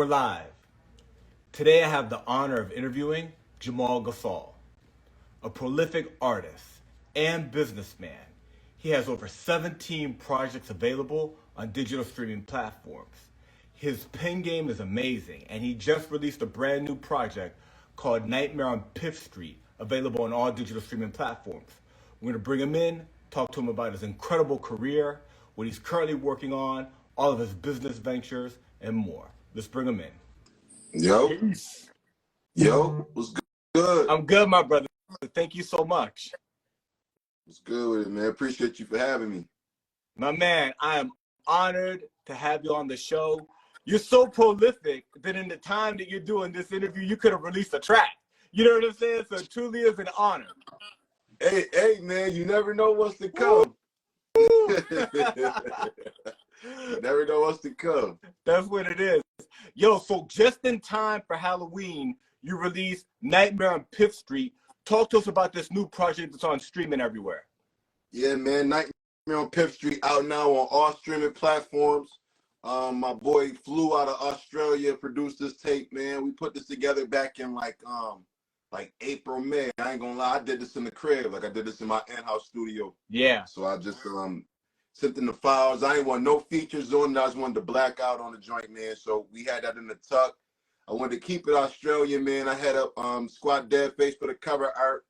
we're live. Today I have the honor of interviewing Jamal Gasol, a prolific artist and businessman. He has over 17 projects available on digital streaming platforms. His pen game is amazing, and he just released a brand new project called Nightmare on Piff Street, available on all digital streaming platforms. We're going to bring him in, talk to him about his incredible career, what he's currently working on, all of his business ventures, and more. Let's bring him in. Yo. Peace. Yo, what's good? I'm good, my brother. Thank you so much. What's good with it, man? Appreciate you for having me. My man, I am honored to have you on the show. You're so prolific that in the time that you're doing this interview, you could have released a track. You know what I'm saying? So it truly is an honor. Hey, man, you never know what's to come. You never know what's to come. That's what it is. Yo, so just in time for Halloween, you released Nightmare on Piff Street. Talk to us about this new project that's on streaming everywhere. Yeah, man, Nightmare on Piff Street out now on all streaming platforms. My boy flew out of Australia, produced this tape, man. We put this together back in like April, May. I ain't gonna lie, I did this in the crib. Like I did this in my in-house studio. Yeah. So I just sent in the files. I ain't want no features on it. I just wanted to black out on the joint, man. So we had that in the tuck. I wanted to keep it Australian, man. I had a Squad Dead Face for the cover art.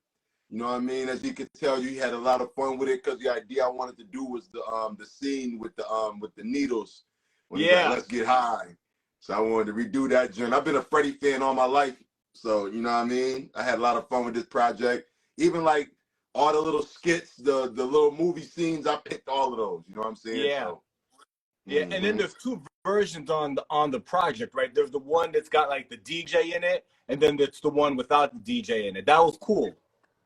You know what I mean? As you can tell, you had a lot of fun with it because the idea I wanted to do was the scene with the needles. When yeah. Let's get high. So I wanted to redo that joint. I've been a Freddie fan all my life. So, you know what I mean? I had a lot of fun with this project. Even like all the little skits, the little movie scenes, I picked all of those. You know what I'm saying? Yeah. So, yeah, and then there's two versions on the project, right? There's the one that's got like the DJ in it, and then there's the one without the DJ in it. That was cool.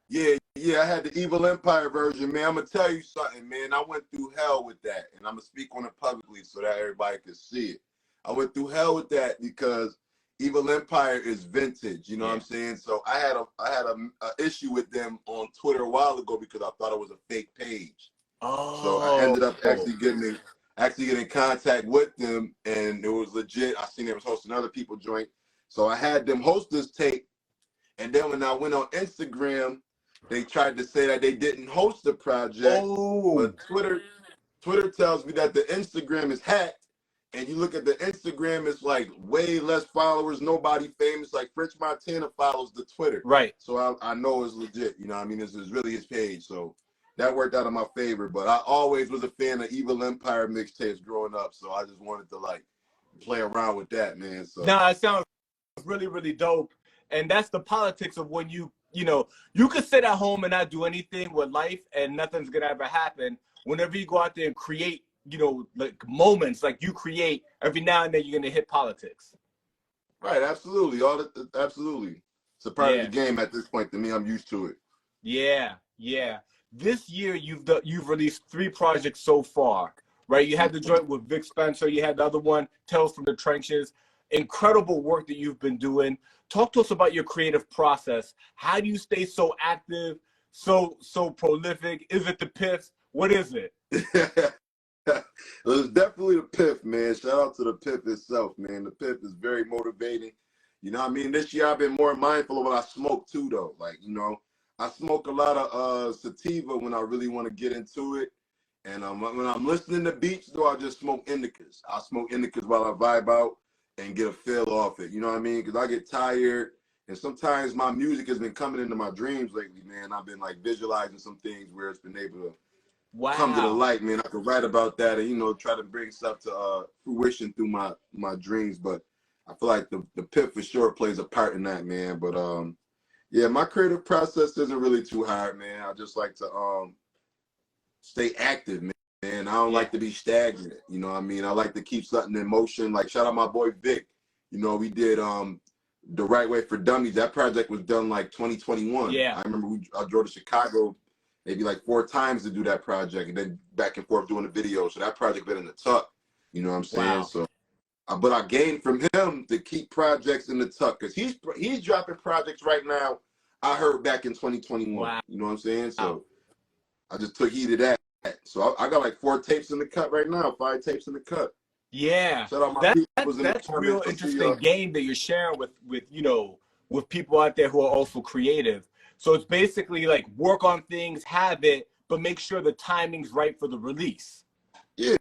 Yeah, I had the Evil Empire version, man. I'm gonna tell you something, man. I went through hell with that, and I'm gonna speak on it publicly so that everybody can see it. I went through hell with that because Evil Empire is vintage, you know what I'm saying? So I had a issue with them on Twitter a while ago because I thought it was a fake page. Oh. So I ended up actually getting in contact with them, and it was legit. I seen they was hosting other people joint. So I had them host this tape, and then when I went on Instagram, they tried to say that they didn't host the project. Oh. But Twitter tells me that the Instagram is hacked. And you look at the Instagram, it's like way less followers, nobody famous. Like French Montana follows the Twitter. Right. So I know it's legit. You know what I mean? This is really his page. So that worked out in my favor. But I always was a fan of Evil Empire mixtapes growing up. So I just wanted to like play around with that, man. So it sounds really, really dope. And that's the politics of when you could sit at home and not do anything with life and nothing's going to ever happen. Whenever you go out there and create, like moments like you create, every now and then you're gonna hit politics. Right, absolutely. Absolutely. It's a part of the game at this point to me. I'm used to it. Yeah. This year you've released 3 projects so far, right? You had the joint with Vic Spencer, you had the other one, Tales from the Trenches. Incredible work that you've been doing. Talk to us about your creative process. How do you stay so active, so prolific? Is it the Piff? What is it? It was definitely the Piff, man. Shout out to the Piff itself, man. The Piff is very motivating. You know what I mean? This year I've been more mindful of what I smoke too, though. Like, I smoke a lot of sativa when I really want to get into it. And when I'm listening to beats, though, I just smoke indicas. I smoke indicas while I vibe out and get a feel off it. You know what I mean? Because I get tired. And sometimes my music has been coming into my dreams lately, man. I've been like visualizing some things where it's been able to come to the light, man. I could write about that and, try to bring stuff to fruition through my dreams. But I feel like the Piff for sure plays a part in that, man. But yeah, my creative process isn't really too hard, man. I just like to stay active, man. I don't like to be stagnant. You know what I mean? I like to keep something in motion. Like shout out my boy Vic. We did The Right Way for Dummies. That project was done like 2021. Yeah. I remember I drove to Chicago maybe like 4 times to do that project, and then back and forth doing the video. So that project been in the tuck, you know what I'm saying? Wow. So, but I gained from him to keep projects in the tuck because he's dropping projects right now. I heard back in 2021. Wow. You know what I'm saying? So I just took heed of that. So I got like 4 tapes in the cut right now, 5 tapes in the cut. Yeah, Shout out my was in the that's comments. real interesting game that you're sharing with with people out there who are also creative. So it's basically like work on things, have it, but make sure the timing's right for the release. Yeah,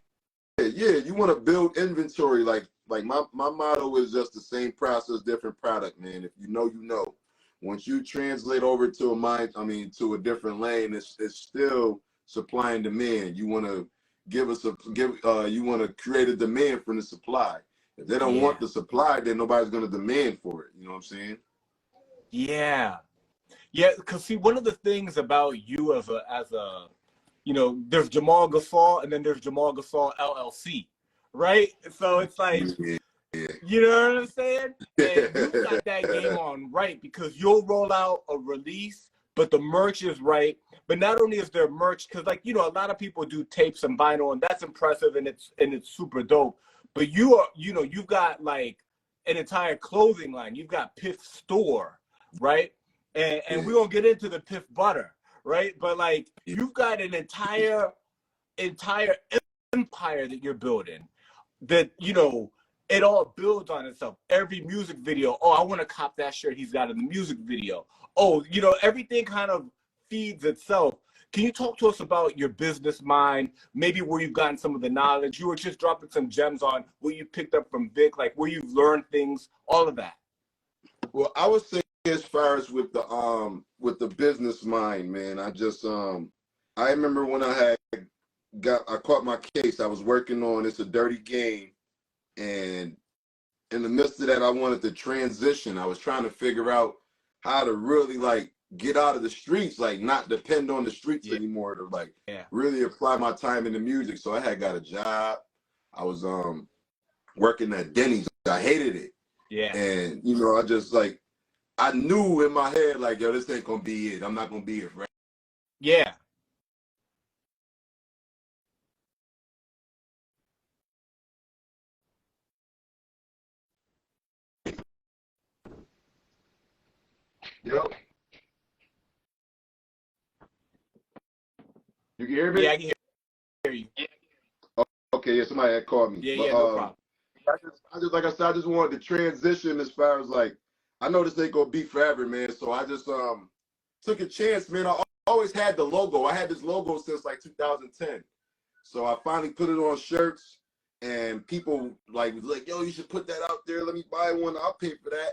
you want to build inventory. Like my motto is just the same process, different product, man. If you know, you know. Once you translate over to to a different lane, it's still supply and demand. You want to you want to create a demand from the supply. If they don't want the supply, then nobody's going to demand for it. You know what I'm saying? Yeah. Yeah, because see, one of the things about you as a there's Jamal Gasol and then there's Jamal Gasol LLC, right? So it's like, you know what I'm saying? And you got that game on right because you'll roll out a release, but the merch is right. But not only is there merch, because like a lot of people do tapes and vinyl, and that's impressive and it's super dope. But you've got like an entire clothing line. You've got Piff Store, right? And we're gonna get into the Piff Butter, right? But like you've got an entire empire that you're building that it all builds on itself. Every music video, oh, I want to cop that shirt he's got in the music video. Oh, everything kind of feeds itself. Can you talk to us about your business mind, maybe where you've gotten some of the knowledge? You were just dropping some gems on what you picked up from Vic, like where you've learned things, all of that. Well, I would say as far as with the business mind, man, I just I remember when I caught my case. I was working on It's a Dirty Game, and in the midst of that, I wanted to transition. I was trying to figure out how to really like get out of the streets, like not depend on the streets anymore, to like really apply my time in the music. So I had got a job. I was working at Denny's. I hated it. Yeah. And I just like I knew in my head like, yo, this ain't gonna be it. I'm not gonna be it, right? Yeah. Yep. You can hear me? Yeah, I can hear you. Okay, yeah, somebody had called me. Yeah, no problem. I just like I said, I just wanted to transition as far as like I know this ain't gonna be forever, man. So I just took a chance, man. I always had the logo. I had this logo since like 2010. So I finally put it on shirts, and people was like, yo, you should put that out there. Let me buy one. I'll pay for that.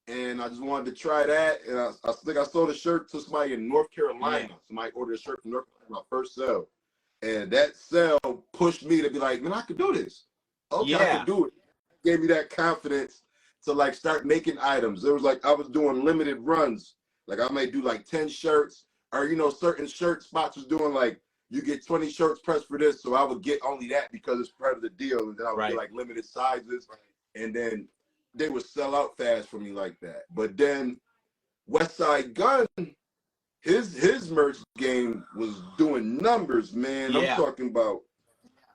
And I just wanted to try that. And I think I sold a shirt to somebody in North Carolina. Yeah. Somebody ordered a shirt from North Carolina, my first sale. And that sale pushed me to be like, man, I could do this. Okay, I could do it. It gave me that confidence to like start making items. It was like I was doing limited runs. Like I might do like 10 shirts, or certain shirt spots was doing like you get 20 shirts pressed for this. So I would get only that because it's part of the deal. And then I would get like limited sizes. And then they would sell out fast for me like that. But then Westside Gun, his merch game was doing numbers, man. Yeah. I'm talking about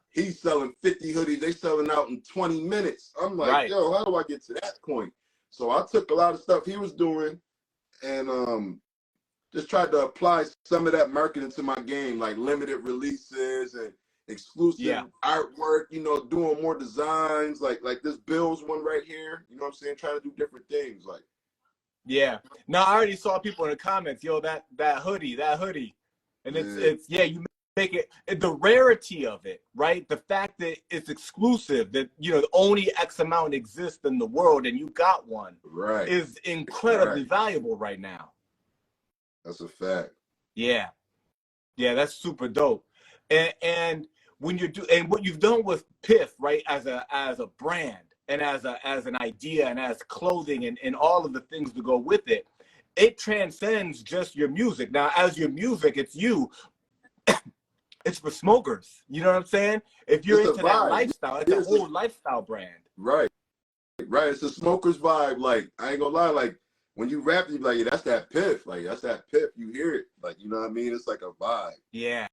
he's selling 50 hoodies. They selling out in 20 minutes. I'm like, yo, how do I get to that point? So I took a lot of stuff he was doing and just tried to apply some of that marketing to my game, like limited releases and exclusive artwork, doing more designs, like this Bills one right here. You know what I'm saying? Trying to do different things, like. Yeah. Now I already saw people in the comments, yo, that hoodie, and it's you make it the rarity of it, right? The fact that it's exclusive, that only X amount exists in the world, and you got one, is incredibly valuable right now. That's a fact. Yeah, that's super dope, and when you do, and what you've done with Piff, right, as a brand and as an idea and as clothing and all of the things that go with it, it transcends just your music. Now, as your music, it's you. It's for smokers. You know what I'm saying? If you're into that lifestyle, it's a whole lifestyle brand. Right. It's a smoker's vibe. Like, I ain't gonna lie, like when you rap, you be like, yeah, that's that Piff. Like, that's that Piff. You hear it. Like, you know what I mean? It's like a vibe. Yeah.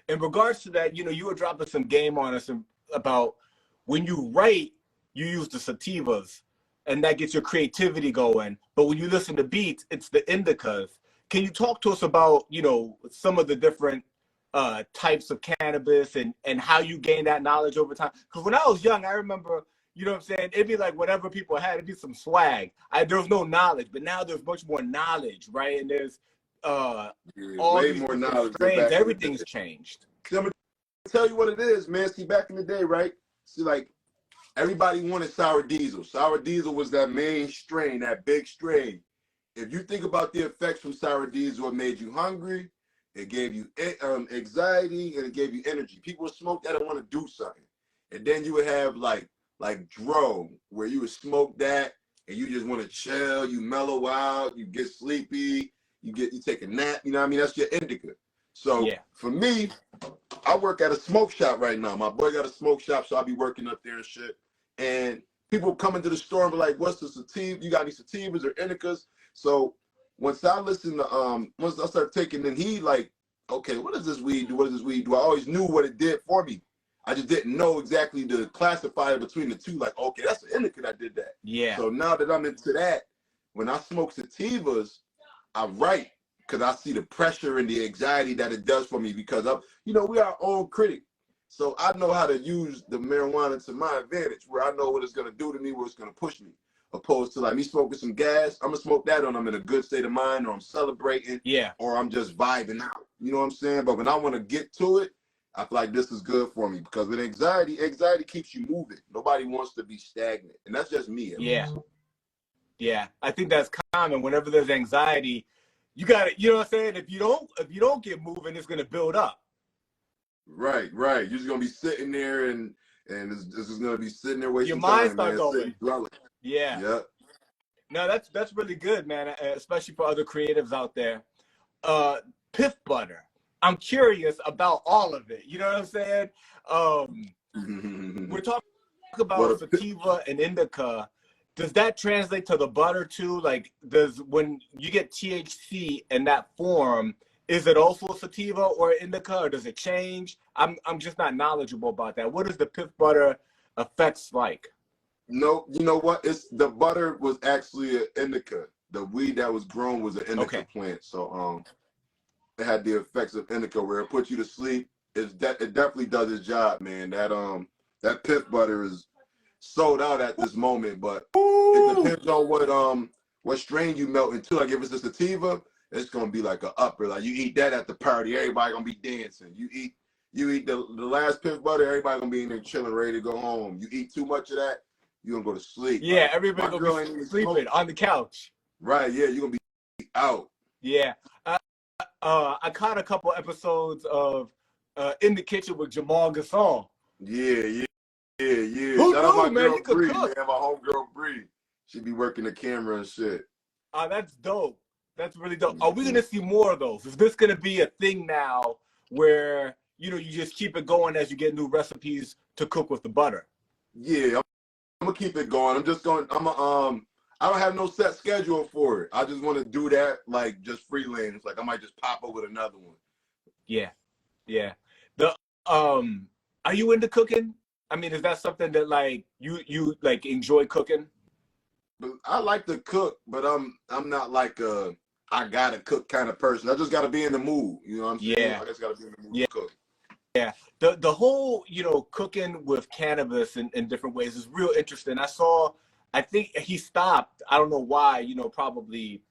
In regards to that, you were dropping some game on us about when you write, you use the sativas, and that gets your creativity going. But when you listen to beats, it's the indicas. Can you talk to us about, some of the different types of cannabis and how you gain that knowledge over time. Because when I was young, I remember, you know what I'm saying, it'd be like whatever people had, it'd be some swag. There was no knowledge, but now there's much more knowledge, right? And there's all way these more different knowledge than strains. back in the Everything's day. changed. See, I'm gonna tell you what it is, man. See, back in the day, right? See, like everybody wanted sour diesel. Sour diesel was that main strain, that big strain. If you think about the effects from sour diesel, it made you hungry, it gave you anxiety, and it gave you energy. People would smoke that and want to do something. And then you would have like dro, where you would smoke that and you just want to chill, you mellow out, you get sleepy, you take a nap, you know what I mean? That's your indica. So for me, I work at a smoke shop right now. My boy got a smoke shop, so I'll be working up there and shit. And people come into the store and be like, what's the sativa? You got any sativas or indicas? So once I listen to once I start taking in heed, like, okay, what does this weed do? What does this weed do? I always knew what it did for me. I just didn't know exactly the classifier between the two. Like, okay, that's an indica that did that. Yeah. So now that I'm into that, when I smoke sativas, I write because I see the pressure and the anxiety that it does for me, because we are our own critic. So I know how to use the marijuana to my advantage, where I know what it's going to do to me, what it's going to push me. Opposed to like me smoking some gas, I'm gonna smoke that when I'm in a good state of mind, or I'm celebrating, or I'm just vibing out. You know what I'm saying? But when I want to get to it, I feel like this is good for me, because with anxiety keeps you moving. Nobody wants to be stagnant, and that's just me. Yeah. I think that's common. Whenever there's anxiety, you got to, you know what I'm saying? If you don't get moving, it's gonna build up. Right. You're just gonna be sitting there, and it's just gonna be sitting there wasting your mind time, start going. Yeah. Yep. No, that's really good, man. Especially for other creatives out there. Piff butter. I'm curious about all of it. You know what I'm saying? We're talking about sativa and indica. Does that translate to the butter too? Like, when you get THC in that form, is it also sativa or indica, or does it change? I'm just not knowledgeable about that. What is the piff butter effects like? No, you know what? The butter was actually an indica. The weed that was grown was an indica plant. So it had the effects of indica, where it puts you to sleep. It definitely does its job, man. That piff butter is sold out at this moment, but it depends on what strain you melt into. Like if it's a sativa, it's gonna be like an upper. Like you eat that at the party, everybody gonna be dancing. You eat the last piff butter, everybody gonna be in there chilling, ready to go home. You eat too much of that, you're gonna go to sleep. Yeah, like, everybody gonna be sleeping on the couch. Right, yeah, you're gonna be out. Yeah. I caught a couple episodes of In the Kitchen with Jamal Gasol. Yeah. Who Shout out my man? girl You could Bree, cook. man, my homegirl Bree. She be working the camera and shit. That's dope. That's really dope. Are we gonna see more of those? Is this gonna be a thing now where you just keep it going as you get new recipes to cook with the butter? Yeah, I'm gonna keep it going. I don't have no set schedule for it. I just want to do that, like just freelance. Like I might just pop up with another one. Yeah. Are you into cooking? I mean, is that something that like you like enjoy cooking? But I like to cook, but I'm not like I gotta cook kind of person. I just gotta be in the mood. You know what I'm saying? Yeah. I just gotta be in the mood to cook. Yeah. The whole, cooking with cannabis in different ways is real interesting. I think he stopped. I don't know why, probably,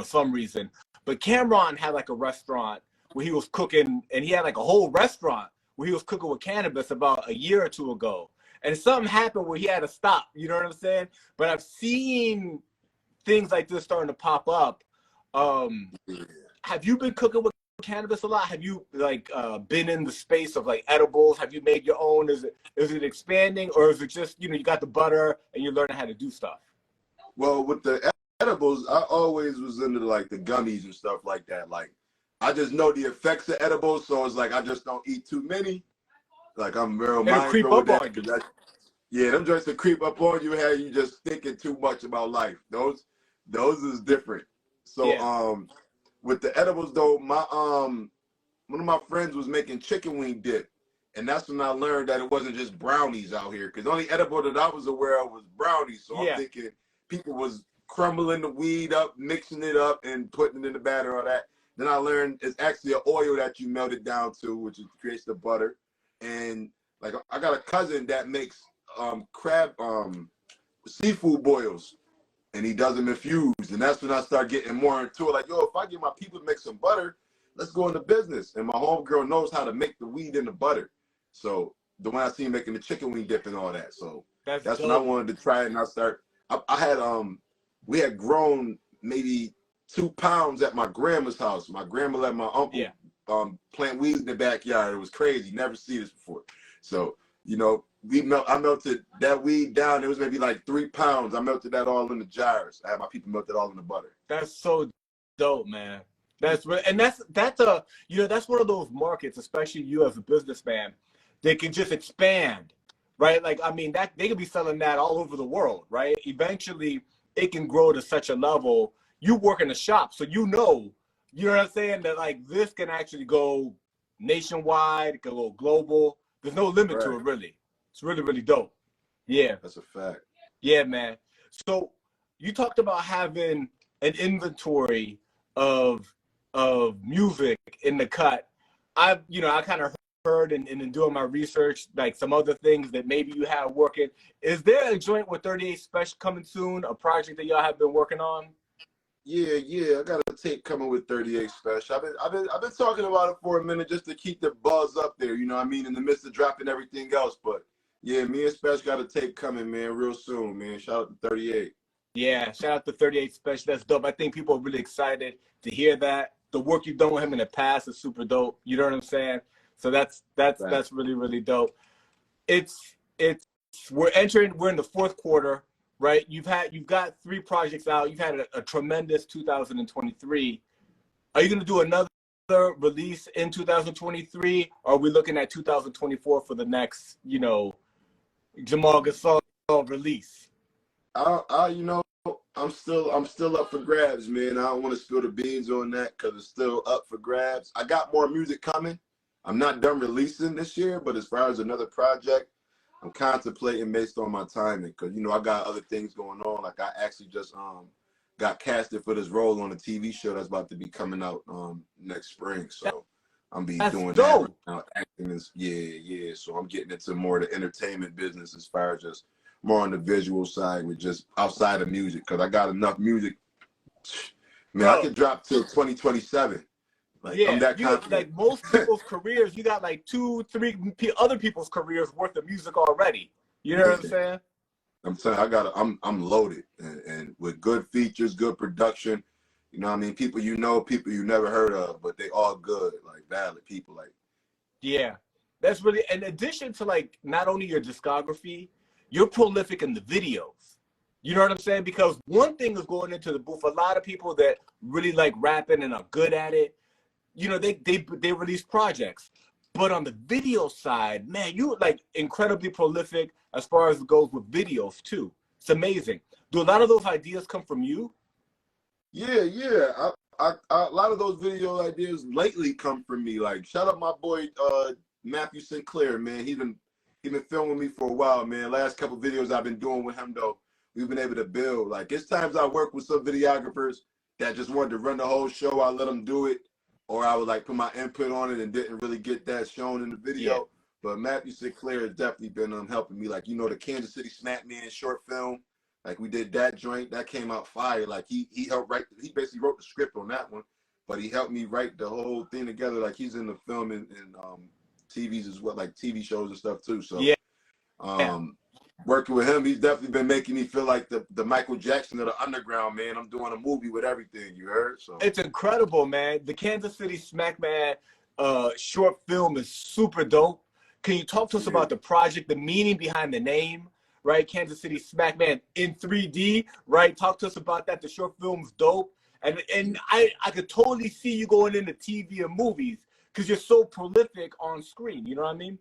some reason. But Cameron had like a restaurant where he was cooking, and he had like a whole restaurant where he was cooking with cannabis about a year or two ago. And something happened where he had to stop, you know what I'm saying? But I've seen things like this starting to pop up. Have you been cooking with cannabis a lot? Have you been in the space of like edibles? Have you made your own? Is it expanding, or is it just you got the butter and you're learning how to do stuff? Well, with the edibles, I always was into like the gummies and stuff like that. Like I just know the effects of edibles, so it's like I just don't eat too many. Like I'm real mindful with that. Yeah, them joints that creep up on you, have you just thinking too much about life. Those is different. So with the edibles though, my one of my friends was making chicken wing dip, and that's when I learned that it wasn't just brownies out here. Because the only edible that I was aware of was brownies. So I'm thinking people was crumbling the weed up, mixing it up, and putting it in the batter, all that. Then I learned it's actually an oil that you melt it down to, which creates the butter. And like I got a cousin that makes crab seafood boils, and he does them infused. And that's when I start getting more into it. Like, yo, if I get my people to make some butter, let's go into business. And my homegirl knows how to make the weed in the butter. So the one I seen making the chicken wing dip and all that. So that's when I wanted to try it. And I had we had grown maybe 2 pounds at my grandma's house. My grandma let my uncle plant weeds in the backyard. It was crazy. Never seen this before. So, you know, I melted that weed down. It was maybe like 3 pounds. I melted that all in the jars. I had my people melt it all in the butter. That's so dope, man. That's a, you know, that's one of those markets, especially you as a businessman, they can just expand, right? Like, I mean, that they could be selling that all over the world, right? Eventually, it can grow to such a level. You work in a shop, so you know what I'm saying, that like this can actually go nationwide, it can go global. There's no limit to it, really. It's really, really dope. Yeah. That's a fact. Yeah, man. So you talked about having an inventory of music in the cut. I kind of heard and in doing my research, like some other things that maybe you have working. Is there a joint with 38 Spesh coming soon, a project that y'all have been working on? Yeah. I got a tape coming with 38 Spesh. I've been talking about it for a minute just to keep the buzz up there, you know what I mean, in the midst of dropping everything else. But yeah, me and Spesh got a tape coming, man, real soon, man. Shout out to 38. Yeah, shout out to 38 Spesh. That's dope. I think people are really excited to hear that. The work you've done with him in the past is super dope. You know what I'm saying? So that's really, really dope. We're in the fourth quarter, right? You've got 3 projects out. You've had a tremendous 2023. Are you going to do another release in 2023? Or are we looking at 2024 for the next, you know, Jamal Gasol release? You know, I'm still up for grabs, man. I don't want to spill the beans on that because it's still up for grabs. I got more music coming. I'm not done releasing this year, but as far as another project, I'm contemplating based on my timing because, you know, I got other things going on. Like I actually just got casted for this role on a TV show that's about to be coming out next spring. So I'm doing that right now, acting is, yeah. So I'm getting into more of the entertainment business as far as just more on the visual side with just outside of music because I got enough music. Man, I could drop till 2027. Like, yeah, I'm that confident. Like most people's careers, you got like 2-3 other people's careers worth of music already. You know what I'm saying? I'm saying I'm loaded and with good features, good production. You know what I mean? People you know, people you never heard of, but they all good, like valid people. Like, yeah, that's really, in addition to like not only your discography, you're prolific in the videos. You know what I'm saying? Because one thing is going into the booth. A lot of people that really like rapping and are good at it, you know, they release projects. But on the video side, man, you're like incredibly prolific as far as it goes with videos too. It's amazing. Do a lot of those ideas come from you? Yeah. A lot of those video ideas lately come from me. Like, shout out my boy Matthew Sinclair, man. He's been filming me for a while, man. Last couple videos I've been doing with him, though, we've been able to build. Like, it's times I work with some videographers that just wanted to run the whole show. I let them do it. Or I would like put my input on it and didn't really get that shown in the video. Yeah. But Matthew Sinclair has definitely been helping me. Like, you know, the Kansas City Smack Man short film, like we did that joint, that came out fire. Like he helped write, he basically wrote the script on that one, but he helped me write the whole thing together. Like he's in the film and TVs as well, like TV shows and stuff too. So working with him, he's definitely been making me feel like the Michael Jackson of the underground, man. I'm doing a movie with everything, you heard? So it's incredible, man. The Kansas City Smack Man short film is super dope. Can you talk to us about the project, the meaning behind the name, right? Kansas City Smack Man in 3D, right? Talk to us about that. The short film's dope. And I could totally see you going into TV and movies because you're so prolific on screen. You know what I mean?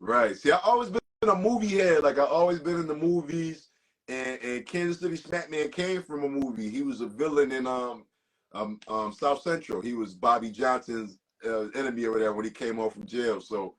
Right. See, I've always been a movie head. Like, I've always been in the movies. And Kansas City Smack Man came from a movie. He was a villain in South Central. He was Bobby Johnson's enemy over there when he came home from jail. So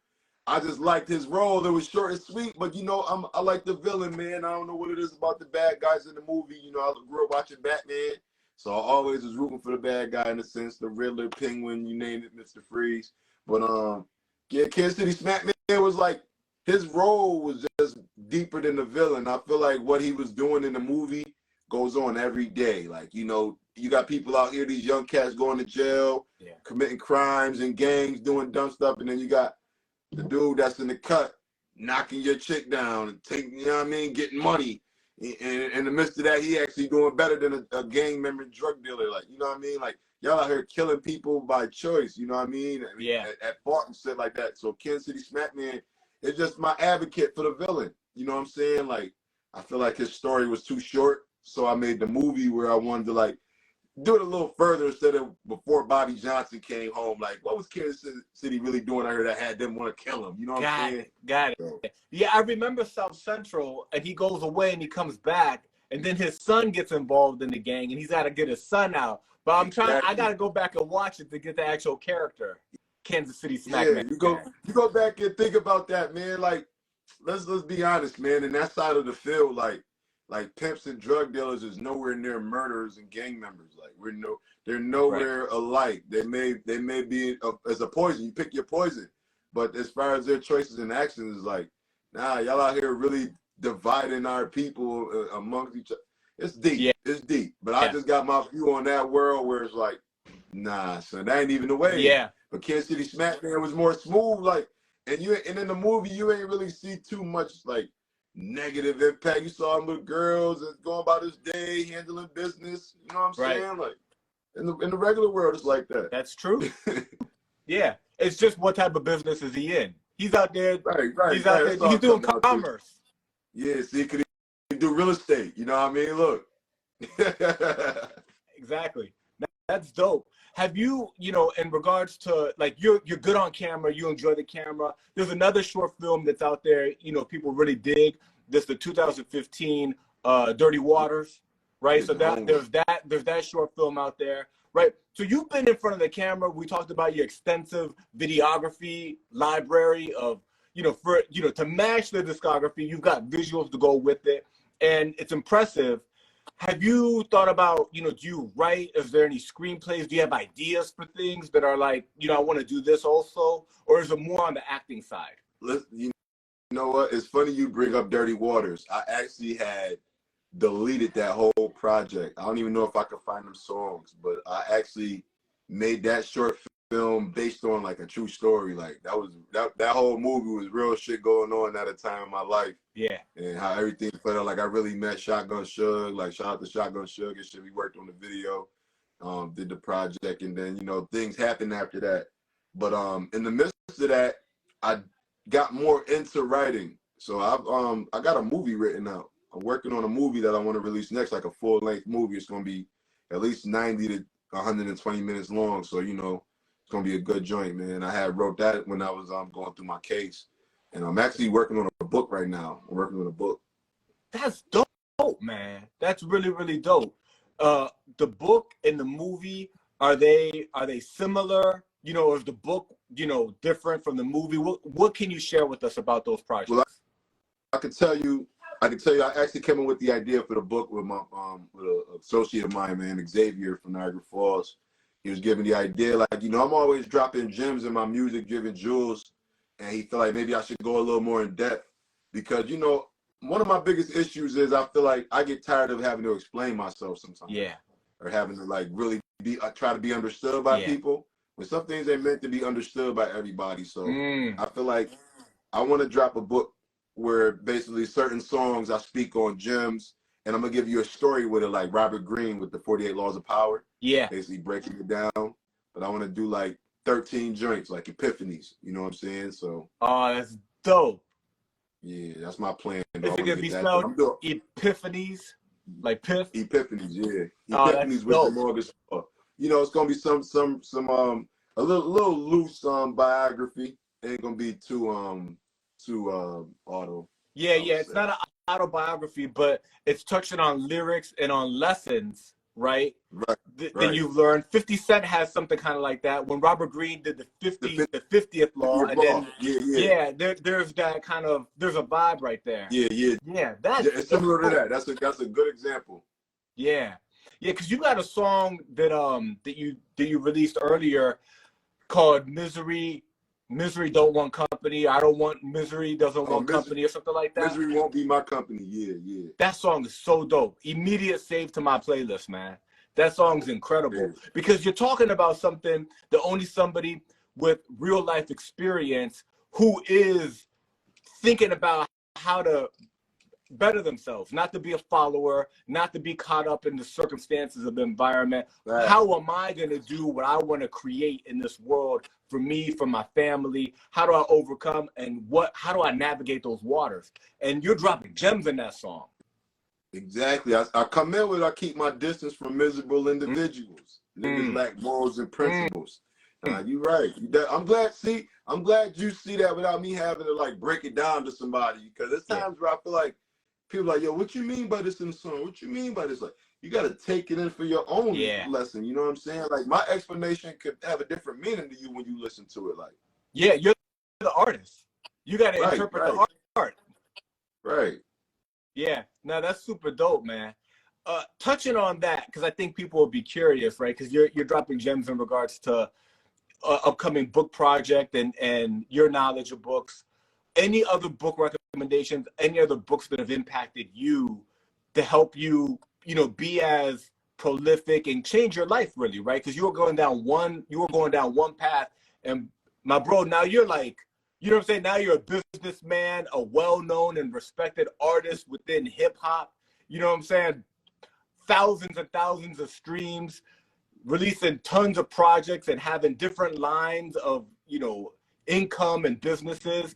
I just liked his role. It was short and sweet, but you know, I like the villain, man. I don't know what it is about the bad guys in the movie. You know, I grew up watching Batman. So I always was rooting for the bad guy in a sense, the Riddler, Penguin, you name it, Mr. Freeze. But yeah, Kansas City Smack Man was like, his role was just deeper than the villain. I feel like what he was doing in the movie goes on every day. Like, you know, you got people out here, these young cats going to jail, committing crimes and gangs, doing dumb stuff, and then you got the dude that's in the cut knocking your chick down and taking, you know what I mean, getting money. And in the midst of that, he actually doing better than a gang member drug dealer. Like, you know what I mean? Like, y'all out here killing people by choice, you know what I mean? At fault and shit like that. So Kansas City Smack Man is just my advocate for the villain. You know what I'm saying? Like, I feel like his story was too short, so I made the movie where I wanted to, like, do it a little further instead of before Bobby Johnson came home. Like, what was Kansas City really doing out here that had them want to kill him? You know what I'm saying? Got it. So, yeah, I remember South Central, and he goes away and he comes back, and then his son gets involved in the gang, and he's got to get his son out. But I'm trying. I got to go back and watch it to get the actual character, Kansas City Smack Man. You go back and think about that, man. Like, let's be honest, man. In that side of the field, like pimps and drug dealers is nowhere near murderers and gang members. Like, they're nowhere alike. They may be as a poison. You pick your poison, but as far as their choices and actions, is like, nah, y'all out here really dividing our people amongst each other. It's deep. Yeah. It's deep. But I just got my view on that world where it's like, nah, son, that ain't even the way. Yeah. But Kansas City Smack Man was more smooth, like, and in the movie you ain't really see too much like negative impact. You saw him with girls and going about his day, handling business. You know what I'm saying? Like, in the regular world, it's like that. That's true. Yeah, it's just what type of business is he in? He's out there. Right. He's out there. He's doing commerce. Yeah. See, could he do real estate? You know what I mean? Look. Exactly. That's dope. Have you, in regards to, like, you're good on camera, you enjoy the camera. There's another short film that's out there, people really dig. This the 2015 Dirty Waters, right? So there's that short film out there, right? So you've been in front of the camera. We talked about your extensive videography library of, to match the discography, you've got visuals to go with it, and it's impressive. Have you thought about, do you write? Is there any screenplays? Do you have ideas for things that are like, I want to do this also? Or is it more on the acting side? Listen, you know what? It's funny you bring up Dirty Waters. I actually had deleted that whole project. I don't even know if I could find them songs, but I actually made that short film based on like a true story. Like that whole movie was real shit going on at a time in my life. Yeah. And how everything played out. Like, I really met Shotgun Suge. Like, shout out to Shotgun Suge and shit. We worked on the video, did the project, and then, things happened after that. But in the midst of that, I got more into writing. So I got a movie written out. I'm working on a movie that I want to release next, like a full-length movie. It's going to be at least 90 to 120 minutes long. So, it's going to be a good joint, man. I wrote that when I was going through my case. And I'm actually working on a book right now. I'm working on a book. That's dope, man. That's really, really dope. The book and the movie, are they similar? Is the book, different from the movie? What can you share with us about those projects? Well, I can tell you, I actually came up with the idea for the book with my with an associate of mine, man, Xavier from Niagara Falls. He was giving the idea, like, I'm always dropping gems in my music, driven jewels. And he felt like maybe I should go a little more in depth because, one of my biggest issues is I feel like I get tired of having to explain myself sometimes. Yeah. Or having to like really try to be understood by people. When some things ain't meant to be understood by everybody. So I feel like I want to drop a book where basically certain songs I speak on gems, and I'm going to give you a story with it, like Robert Greene with the 48 Laws of Power. Yeah. Basically breaking it down. But I want to do like 13 joints, like epiphanies, you know what I'm saying? So that's dope. Yeah, that's my plan. Is it gonna be spelled epiphanies, like Piff? Epiphanies, yeah. Epiphanies with the longest. It's gonna be some a little loose biography. Ain't gonna be too auto. Yeah. It's not an autobiography, but it's touching on lyrics and on lessons, right? Right. That you've learned. 50 Cent has something kind of like that. When Robert Greene did the 50th law, and then there's that kind of, there's a vibe right there. Yeah. That's it's similar to that. That's a good example. Yeah. Yeah, because you got a song that that you released earlier called Misery. Misery don't want company. I don't want misery doesn't want company or something like that. Misery won't be my company. Yeah, yeah. That song is so dope. Immediate save to my playlist, man. That song's incredible because you're talking about something that only somebody with real life experience who is thinking about how to better themselves, not to be a follower, not to be caught up in the circumstances of the environment. Right. How am I going to do what I want to create in this world for me, for my family? How do I overcome and how do I navigate those waters? And you're dropping gems in that song. Exactly. I come in with, I keep my distance from miserable individuals. Niggas lack morals and principles. You're right. I'm glad you see that without me having to like break it down to somebody, because there's times where I feel like people are like, yo, what you mean by this in the song? What you mean by this? Like, you got to take it in for your own lesson. You know what I'm saying? Like, my explanation could have a different meaning to you when you listen to it. Like, yeah, you're the artist. You got to interpret the art. Right. Yeah. No, that's super dope, man. Touching on that, because I think people will be curious, right? Because you're dropping gems in regards to upcoming book project and your knowledge of books. Any other book recommendations, any other books that have impacted you to help you, be as prolific and change your life, really, right? Because you were going down one path, and my bro, now you're like, you know what I'm saying? Now you're a businessman, a well-known and respected artist within hip hop. You know what I'm saying? Thousands and thousands of streams, releasing tons of projects and having different lines of, income and businesses.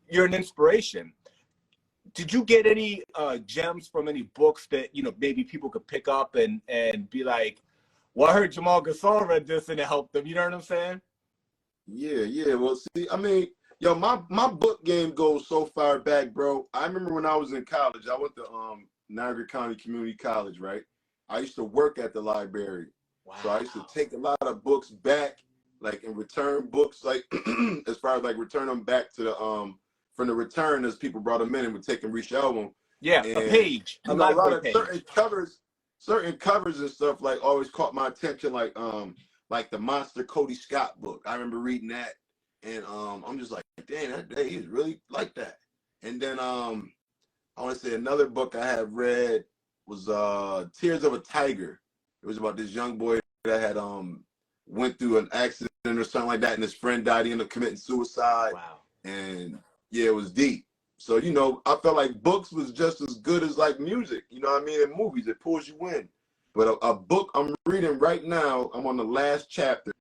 You're an inspiration. Did you get any gems from any books that, maybe people could pick up and be like, well, I heard Jamal Gasol read this and it helped them. You know what I'm saying? Yeah. Well, see, I mean, yo, my book game goes so far back, bro. I remember when I was in college, I went to Niagara County Community College, right? I used to work at the library. Wow. So I used to take a lot of books back, like, and return books, like, as far as like return them back to the from the return as people brought them in and would take and reshelve them. Yeah, and, a page. A lot of certain covers and stuff like always caught my attention, like the Monster Cody Scott book. I remember reading that, and I'm just like, dang, that day he's really like that. And then I want to say another book I had read was Tears of a Tiger. It was about this young boy that had went through an accident or something like that, and his friend died. He ended up committing suicide. Wow. And yeah, it was deep. So, I felt like books was just as good as like music, you know what I mean? And movies, it pulls you in. But a book I'm reading right now, I'm on the last chapter.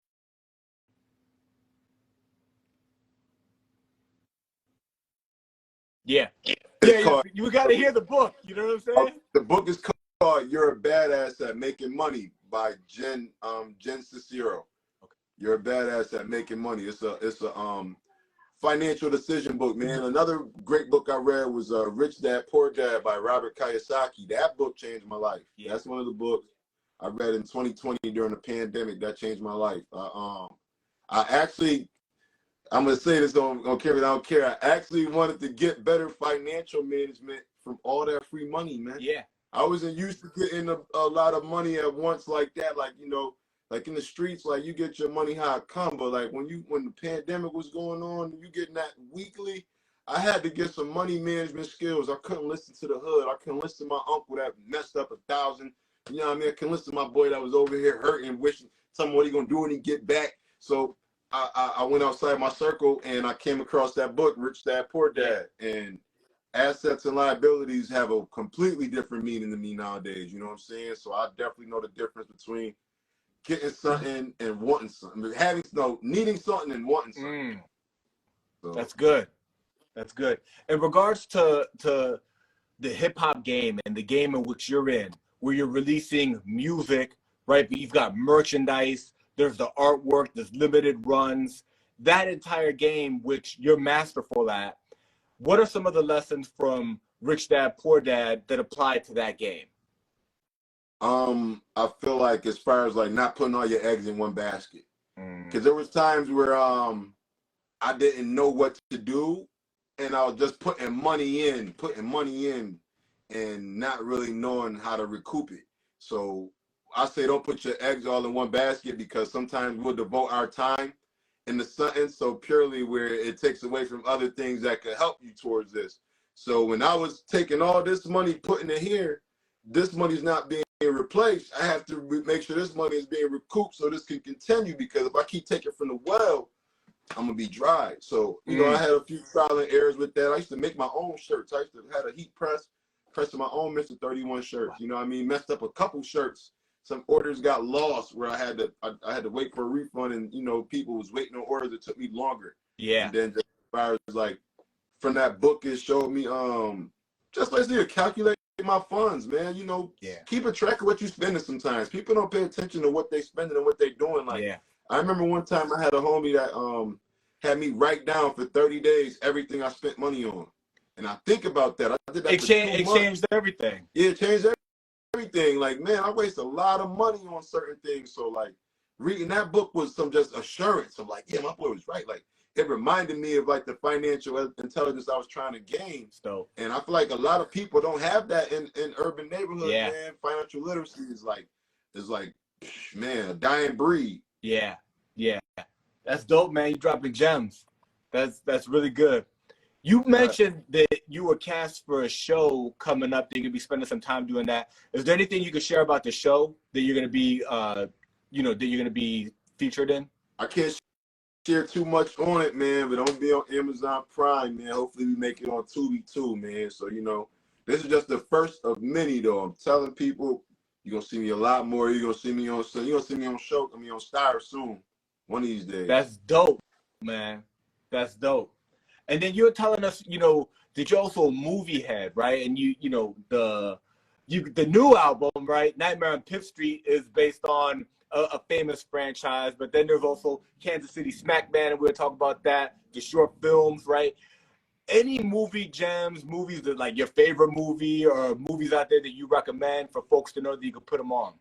Yeah. You got to hear the book. You know what I'm saying? The book is called You're a Badass at Making Money by Jen Cicero. Okay. You're a Badass at Making Money. It's a financial decision book, man. Another great book I read was Rich Dad Poor Dad by Robert Kiyosaki. That book changed my life. Yeah. That's one of the books I read in 2020 during the pandemic that changed my life. I'm gonna say this on camera. I don't care. I actually wanted to get better financial management from all that free money, man. Yeah. I wasn't used to getting a lot of money at once like that. Like, like in the streets, like you get your money how it come. But like when the pandemic was going on, you getting that weekly, I had to get some money management skills. I couldn't listen to the hood. I couldn't listen to my uncle that messed up 1,000. You know what I mean? I couldn't listen to my boy that was over here hurting, wishing something what he gonna do when he get back. So I went outside my circle and I came across that book, Rich Dad Poor Dad. And assets and liabilities have a completely different meaning to me nowadays. You know what I'm saying? So I definitely know the difference between getting something and wanting something, needing something and wanting something. So. That's good. In regards to the hip hop game and the game in which you're in, where you're releasing music, right? But you've got merchandise, there's the artwork, there's limited runs, that entire game, which you're masterful at. What are some of the lessons from Rich Dad Poor Dad that apply to that game? I feel like as far as like not putting all your eggs in one basket, because there was times where I didn't know what to do, and I was just putting money in, and not really knowing how to recoup it. So I say don't put your eggs all in one basket, because sometimes we'll devote our time into something so purely where it takes away from other things that could help you towards this. So when I was taking all this money, putting it here, this money's not being replaced. I have to make sure this money is being recouped so this can continue, because if I keep taking from the well, I'm gonna be dry. So, you know, I had a few trial and errors with that. I used to make my own shirts. I used to have a heat press, pressing my own Mr. 31 shirts. You know what I mean? Messed up a couple shirts. Some orders got lost where I had to wait for a refund, and you know, people was waiting on orders. It took me longer. Yeah. And then just as far as like from that book, it showed me just basically to calculate my funds, man. You know, keep a track of what you spending. Sometimes people don't pay attention to what they spending and what they doing. Like I remember one time I had a homie that had me write down for 30 days everything I spent money on. And I think about that. I did that for 2 months. It changed everything. Yeah, it changed everything. Like, man, I waste a lot of money on certain things. So like reading that book was some just assurance of like, yeah, my boy was right. Like it reminded me of like the financial intelligence I was trying to gain. So, and I feel like a lot of people don't have that in urban neighborhoods, man. Financial literacy is like, man, a dying breed. Yeah. Yeah. That's dope, man. You dropping gems. That's really good. You mentioned that you were cast for a show coming up, that you're gonna be spending some time doing that. Is there anything you can share about the show that you're gonna be that you're gonna be featured in? I can't share too much on it, man, but I'm gonna be on Amazon Prime, man. Hopefully we make it on Tubi too, man. So, you know, this is just the first of many though. I'm telling people you're gonna see me a lot more. You're gonna see me on show, on Star soon. One of these days. That's dope, man. That's dope. And then you're telling us, you know, that you're also a movie head, right? And you know, the new album, right, Nightmare on Piff Street, is based on a famous franchise, but then there's also Kansas City Smack Band, and we'll talk about that, the short films, right? Any movie gems, movies that like your favorite movie, or movies out there that you recommend for folks to know that you can put them on?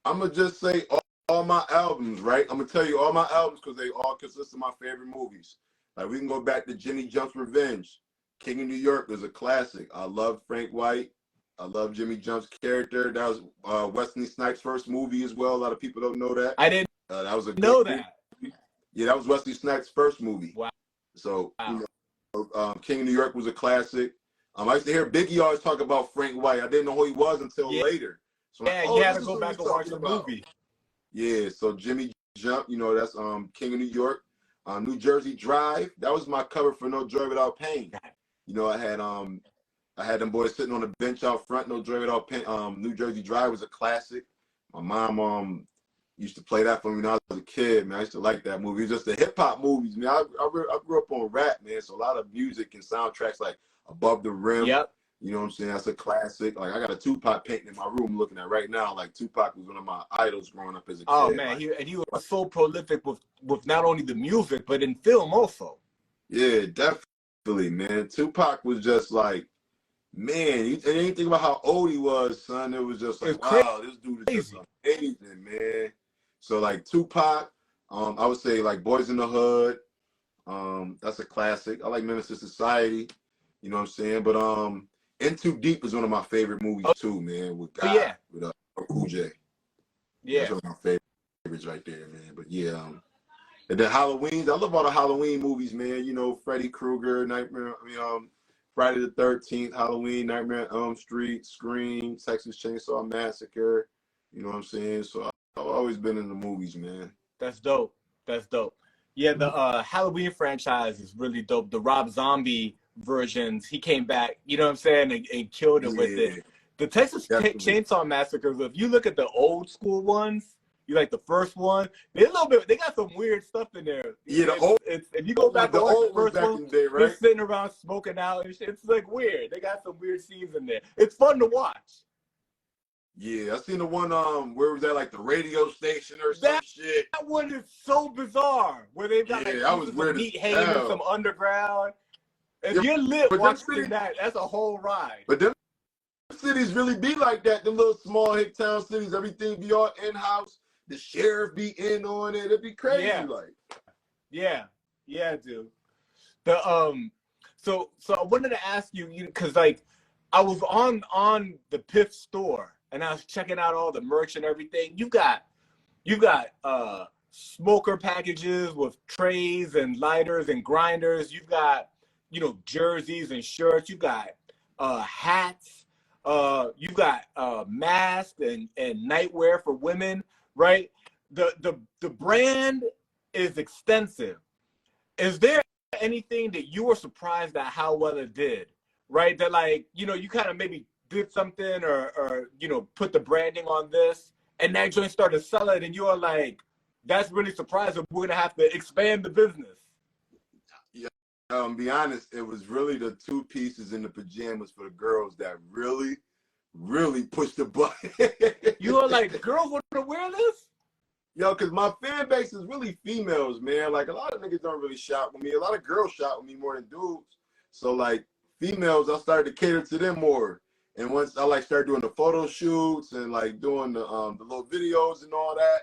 I'm going to just say all my albums, right? I'm going to tell you all my albums because they all consist of my favorite movies. Like we can go back to Jimmy Jump's Revenge. King of New York was a classic. I love Frank White. I love Jimmy Jump's character. That was Wesley Snipes' first movie as well. A lot of people don't know that. I didn't that was a know that. Movie. Yeah, that was Wesley Snipes' first movie. Wow. So, you know, King of New York was a classic. I used to hear Biggie always talk about Frank White. I didn't know who he was until later. So yeah, you had to go back and watch the movie. Yeah, so Jimmy Jump, you know, that's King of New York. New Jersey Drive, that was my cover for No Joy Without Pain. You know, I had them boys sitting on the bench out front. No Joy Without Pain. New Jersey Drive was a classic. My mom used to play that for me when I was a kid, man. I used to like that movie. It was just the hip hop movies, man. I grew up on rap, man. So a lot of music and soundtracks like Above the Rim. Yep. You know what I'm saying? That's a classic. Like I got a Tupac painting in my room looking at right now. Like Tupac was one of my idols growing up as a kid. Oh man, he was so prolific with not only the music but in film also. Yeah, definitely, man. Tupac was just like, man, you didn't think about how old he was, son. It was just like, wow, this dude is just amazing, man. So like Tupac, I would say like Boys in the Hood. That's a classic. I like Menace to Society. You know what I'm saying? But In Too Deep is one of my favorite movies too, man. With God, with Cool J. Yeah, that's one of my favorites right there, man. But yeah, and then Halloween. I love all the Halloween movies, man. You know, Freddy Krueger, Nightmare. Friday the 13th, Halloween, Nightmare on Elm Street, Scream, Texas Chainsaw Massacre. You know what I'm saying? So I've always been in the movies, man. That's dope. That's dope. Yeah, the Halloween franchise is really dope. The Rob Zombie versions, he came back, you know what I'm saying, and killed it with it. The Texas Chainsaw Massacres, if you look at the old school ones, you like the first one, they got some weird stuff in there. Yeah, if you go back to the first one, day, right? They're sitting around smoking out and shit. It's like weird. They got some weird scenes in there. It's fun to watch. Yeah, I seen the one where was that, like the radio station or some shit. That one is so bizarre. Where they've got like some meat hanging in some underground. If you're lit watching that, that's a whole ride. But them cities really be like that. Them little small hick town cities, everything be all in-house. The sheriff be in on it. It'd be crazy, Yeah, dude. So I wanted to ask you, because like I was on the Piff store, and I was checking out all the merch and everything. You've got smoker packages with trays and lighters and grinders. You've got, jerseys and shirts. You've got hats. You've got masks and nightwear for women, right? The brand is extensive. Is there anything that you were surprised at how well it did, right? That you kind of maybe did something or put the branding on this and that joint started selling and you are like, that's really surprising. We're going to have to expand the business. Yeah, be honest, it was really the two pieces in the pajamas for the girls that really, really pushed the button. You were like, girls want to wear this? Yo, because my fan base is really females, man. Like, a lot of niggas don't really shop with me. A lot of girls shop with me more than dudes. So, like, females, I started to cater to them more. And once I, started doing the photo shoots and, doing the little videos and all that,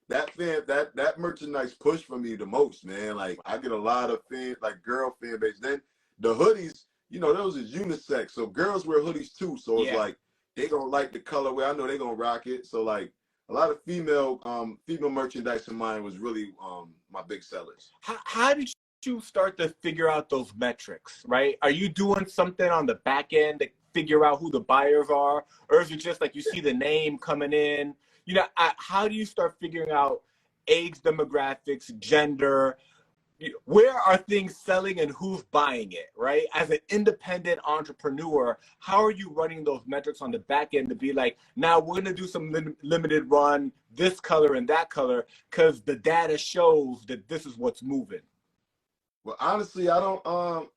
that merchandise pushed for me the most, man. Like, I get a lot of girl fan base. Then the hoodies, those is unisex. So, girls wear hoodies, too. So, it's like, they gonna like the colorway. I know they gonna rock it. So, like, a lot of female merchandise of mine was really my big sellers. How did you start to figure out those metrics, right? Are you doing something on the back end to figure out who the buyers are? Or is it just like you see the name coming in? How do you start figuring out age demographics, gender? Where are things selling and who's buying it, right? As an independent entrepreneur, how are you running those metrics on the back end to be like, now we're going to do some limited run, this color and that color, because the data shows that this is what's moving? Well, honestly, I don't,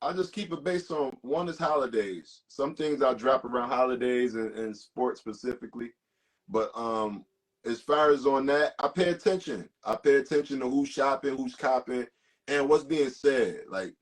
I just keep it based on, one is holidays. Some things I'll drop around holidays and sports specifically. But as far as on that, I pay attention. I pay attention to who's shopping, who's copping, and what's being said. Like,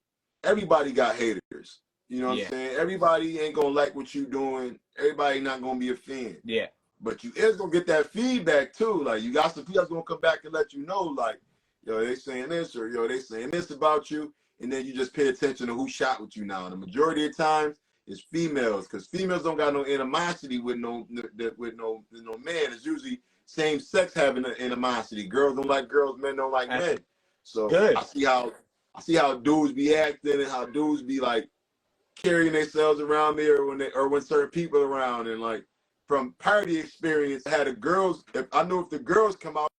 everybody got haters. You know what I'm saying? Everybody ain't gonna like what you doing. Everybody not gonna be a fan. Yeah. But you is gonna get that feedback too. Like, you got some people that's gonna come back and let you know, like, yo, they saying this, or yo, they saying this about you. And then you just pay attention to who shot with you now. And the majority of times it's females, because females don't got no animosity with no man. It's usually same sex having an animosity. Girls don't like girls, men don't like men. So good. I see how dudes be acting and how dudes be like carrying themselves around me, or when certain people are around. And like, from party experience, I had the girls. I know if the girls come out,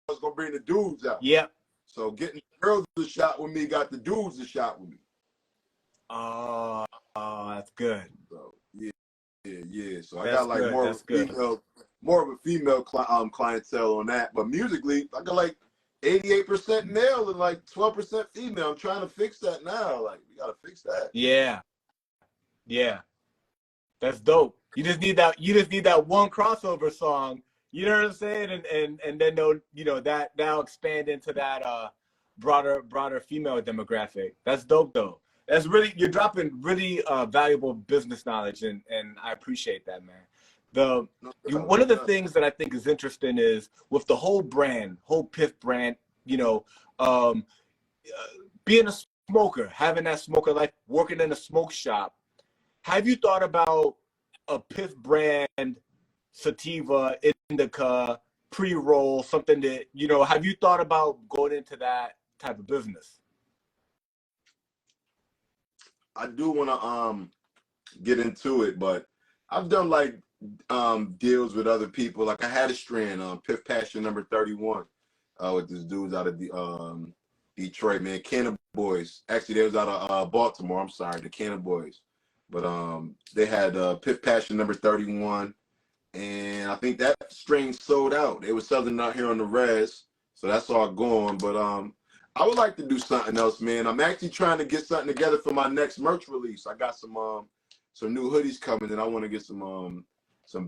I was gonna bring the dudes out. Yeah. So getting the girls to shot with me got the dudes to shot with me. Oh, that's good. So yeah. So that's I got like more of a female clientele on that. But musically, I got like 88% male and like 12% female. I'm trying to fix that now. Like, we gotta fix that. Yeah. That's dope. You just need that one crossover song. You know what I'm saying? And then that'll expand into that broader female demographic. That's dope though. That's really, you're dropping really valuable business knowledge, and I appreciate that, man. One of the things that I think is interesting is with the whole Piff brand, being a smoker, having that smoker life, working in a smoke shop. Have you thought about a Piff brand sativa, indica, pre-roll, something that, have you thought about going into that type of business? I do want to get into it, but I've done like deals with other people. Like, I had a strand Piff Passion number 31 with this dudes out of the Detroit, man. Canna Boys. Actually, they was out of Baltimore. I'm sorry, the Canna Boys. But they had Piff Passion number 31. And I think that strain sold out. They were selling out here on the res, so that's all gone. But I would like to do something else, man. I'm actually trying to get something together for my next merch release. I got some new hoodies coming, and I want to get some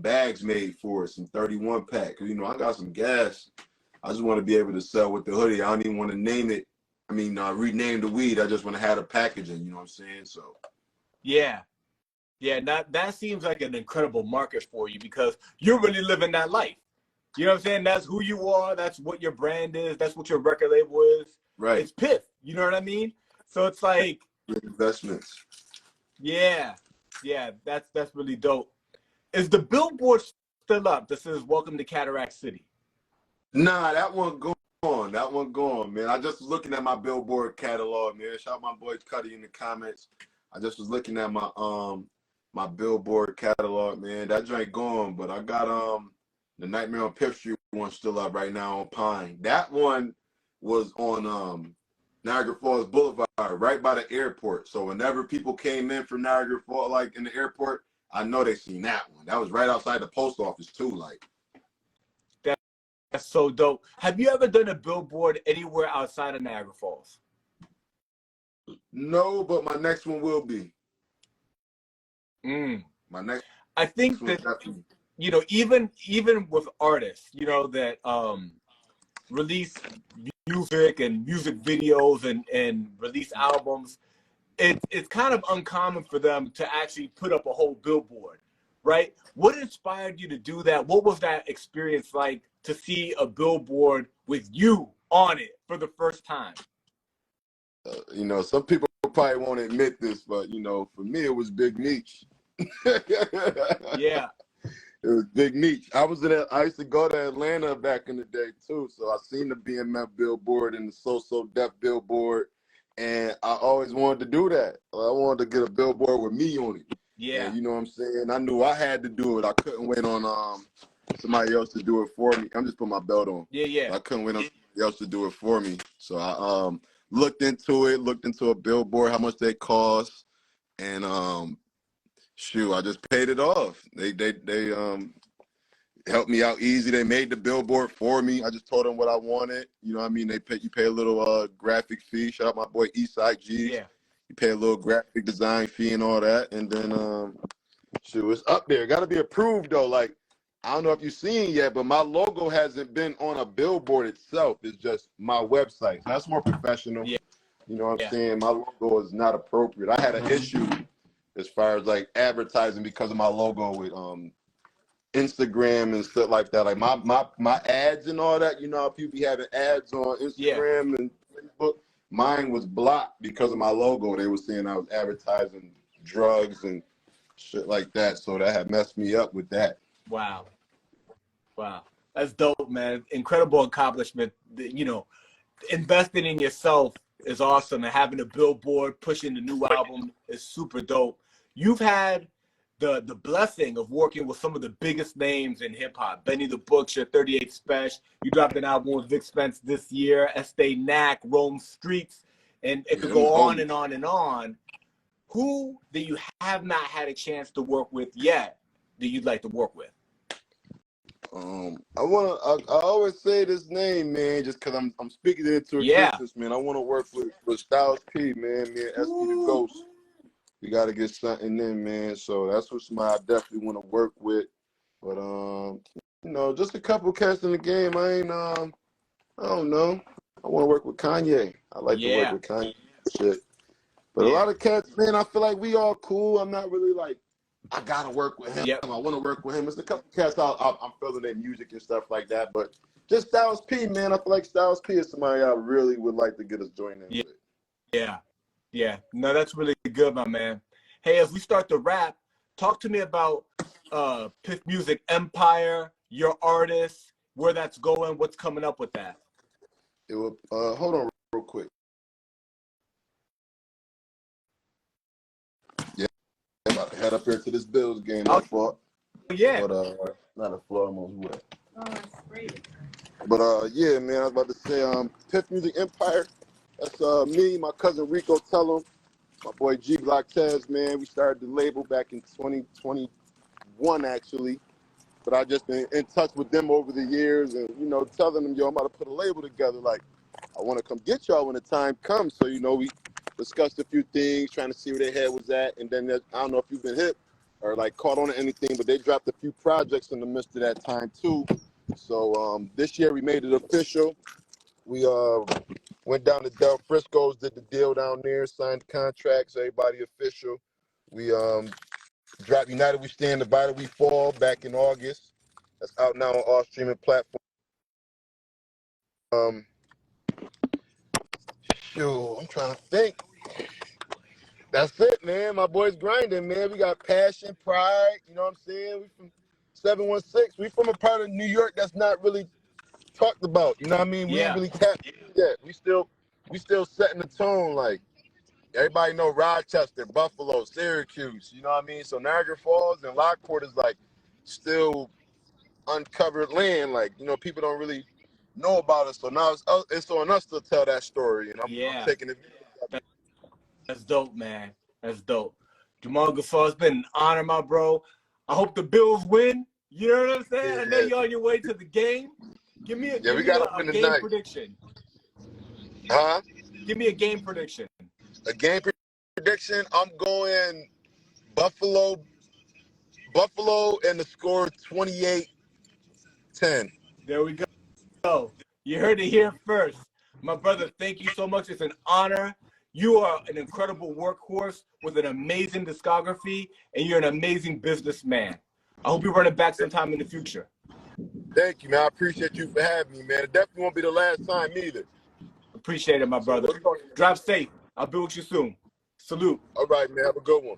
bags made for it, some 31 pack. Cause I got some gas. I just want to be able to sell with the hoodie. I don't even want to name it. I mean, rename the weed. I just want to have the packaging. You know what I'm saying? So. Yeah. Yeah, that seems like an incredible market for you because you're really living that life. You know what I'm saying? That's who you are. That's what your brand is. That's what your record label is. Right. It's Piff. You know what I mean? So it's like investments. Yeah. Yeah, that's really dope. Is the billboard still up that says "Welcome to Cataract City"? Nah, that one gone. That one gone, man. I just was looking at my Billboard catalog, man. Shout out my boy Cuddy in the comments. I just was looking at my Billboard catalog, man. That joint gone, but I got the Nightmare on Piff Street one still up right now on Pine. That one was on Niagara Falls Boulevard, right by the airport. So whenever people came in from Niagara Falls, like in the airport, I know they seen that one. That was right outside the post office too, like. That's so dope. Have you ever done a billboard anywhere outside of Niagara Falls? No, but my next one will be. My next I think one that definitely. even with artists, that release music and music videos and release albums, it's kind of uncommon for them to actually put up a whole billboard, right? What inspired you to do that? What was that experience like to see a billboard with you on it for the first time? Some people probably won't admit this, but for me it was Big Meech. Yeah. It was Big Meech. I used to go to Atlanta back in the day too, so I seen the BMF billboard and the So Def billboard, and I always wanted to do that. I wanted to get a billboard with me on it. Yeah. And you know what I'm saying? I knew I had to do it. I couldn't wait on somebody else to do it for me. I'm just putting my belt on. Yeah. I couldn't wait on somebody else to do it for me. So I looked into a billboard, how much they cost, and I just paid it off. They helped me out easy. They made the billboard for me. I just told them what I wanted. You know what I mean? You pay a little graphic fee. Shout out my boy Eastside G. Yeah. You pay a little graphic design fee and all that, and then it's up there. Got to be approved though. Like, I don't know if you've seen yet, but my logo hasn't been on a billboard itself. It's just my website. So that's more professional. Yeah. You know what I'm saying? My logo is not appropriate. I had an issue as far as like advertising because of my logo with Instagram and stuff like that. Like my ads and all that. You know how people be having ads on Instagram and Facebook. Mine was blocked because of my logo. They were saying I was advertising drugs and shit like that. So that had messed me up with that. Wow. That's dope, man. Incredible accomplishment. Investing in yourself is awesome, and having a billboard pushing the new album is super dope. You've had the blessing of working with some of the biggest names in hip hop. Benny the Butcher, 38 Spesh. You dropped an album with Vic Spencer this year. Este Nack, Rome Streetz, and it could go on and on and on. Who that you have not had a chance to work with yet that you'd like to work with? I always say this name, man, just because I'm speaking it into existence, man. I want to work with Styles P, man. Me and SP the Ghost. We got to get something in, man. So that's what somebody I definitely want to work with. But just a couple cats in the game. I don't know. I want to work with Kanye. I like to work with Kanye. Shit. But a lot of cats, man, I feel like we all cool. I'm not really like, I gotta work with him. I want to work with him. It's a couple cats I'm feeling their music and stuff like that. But just Styles P, man. I feel like Styles P is somebody I really would like to get us joined in with. Yeah. No, that's really good, my man. Hey, as we start to wrap, talk to me about Piff Music Empire, your artist, where that's going, what's coming up with that. It will. Hold on real quick. I'm about to head up here to this Bills game. My fault. Yeah. But not a floor. I'm on wet. Oh, that's great. But yeah, man, I was about to say Piff Music Empire. That's me, my cousin Rico Tellum, my boy G Block Tez, man. We started the label back in 2021 actually. But I just been in touch with them over the years and telling them, yo, I'm about to put a label together. Like, I want to come get y'all when the time comes. So, we discussed a few things, trying to see where their head was at. And then I don't know if you've been hip or like caught on to anything, but they dropped a few projects in the midst of that time too. So this year we made it official. We went down to Del Frisco's, did the deal down there, signed contracts, everybody official. We dropped United We Stand, Divided We Fall back in August. That's out now on all streaming platforms. I'm trying to think. That's it, man. My boys grinding, man. We got passion, pride. You know what I'm saying? We from 716. We from a part of New York that's not really talked about. You know what I mean? We ain't Yeah. really tapped into that. We still setting the tone. Like everybody know Rochester, Buffalo, Syracuse. You know what I mean? So Niagara Falls and Lockport is like still uncovered land. Like, you know, people don't really know about us. So now it's on us to tell that story, and I'm Yeah. taking it. That's dope, man. That's dope. Jamal Gasol, it's been an honor, my bro. I hope the Bills win. You know what I'm saying? I know Yeah, you're on your way to the game. Give me we gotta a win game tonight. prediction. Huh? Give me a game prediction. A game prediction. I'm going Buffalo, and the score 28-10. There we go. You heard it here first. My brother, thank you so much. It's an honor. You are an incredible workhorse with an amazing discography, and you're an amazing businessman. I hope you run it back sometime in the future. Thank you, man. I appreciate you for having me, man. It definitely won't be the last time either. Appreciate it, my brother. Drive safe. I'll be with you soon. Salute. All right, man. Have a good one.